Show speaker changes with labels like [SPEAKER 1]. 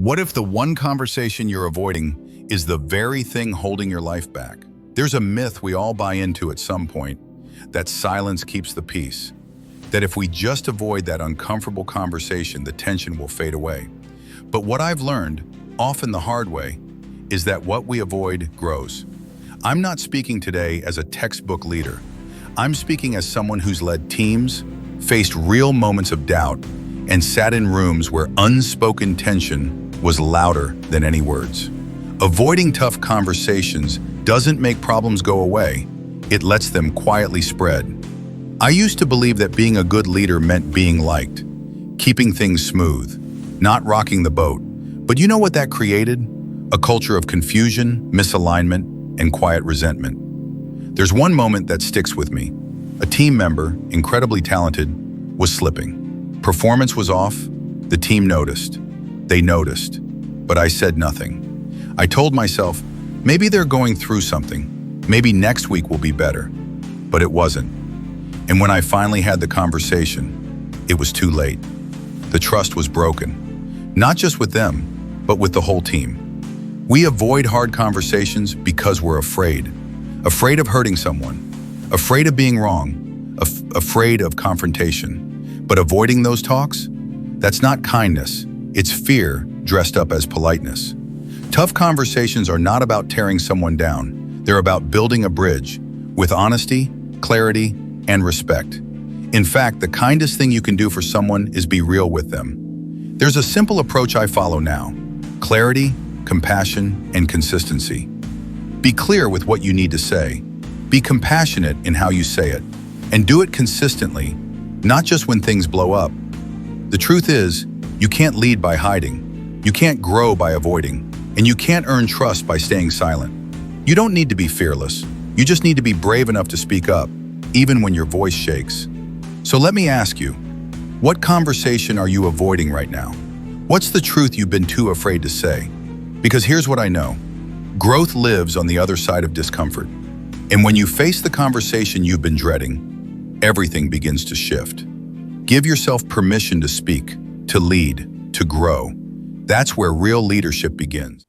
[SPEAKER 1] What if the one conversation you're avoiding is the very thing holding your life back? There's a myth we all buy into at some point, that silence keeps the peace. That if we just avoid that uncomfortable conversation, the tension will fade away. But what I've learned, often the hard way, is that what we avoid grows. I'm not speaking today as a textbook leader. I'm speaking as someone who's led teams, faced real moments of doubt, and sat in rooms where unspoken tension was louder than any words. Avoiding tough conversations doesn't make problems go away, it lets them quietly spread. I used to believe that being a good leader meant being liked, keeping things smooth, not rocking the boat. But you know what that created? A culture of confusion, misalignment, and quiet resentment. There's one moment that sticks with me. A team member, incredibly talented, was slipping. Performance was off, the team noticed. They noticed, but I said nothing. I told myself, maybe they're going through something. Maybe next week will be better. But it wasn't. And when I finally had the conversation, it was too late. The trust was broken. Not just with them, but with the whole team. We avoid hard conversations because we're afraid. Afraid of hurting someone. Afraid of being wrong. Afraid of confrontation. But avoiding those talks? That's not kindness. It's fear dressed up as politeness. Tough conversations are not about tearing someone down. They're about building a bridge with honesty, clarity, and respect. In fact, the kindest thing you can do for someone is be real with them. There's a simple approach I follow now: clarity, compassion, and consistency. Be clear with what you need to say. Be compassionate in how you say it. And do it consistently, not just when things blow up. The truth is, you can't lead by hiding. You can't grow by avoiding. And you can't earn trust by staying silent. You don't need to be fearless. You just need to be brave enough to speak up, even when your voice shakes. So let me ask you, what conversation are you avoiding right now? What's the truth you've been too afraid to say? Because here's what I know. Growth lives on the other side of discomfort. And when you face the conversation you've been dreading, everything begins to shift. Give yourself permission to speak, to lead, to grow. That's where real leadership begins.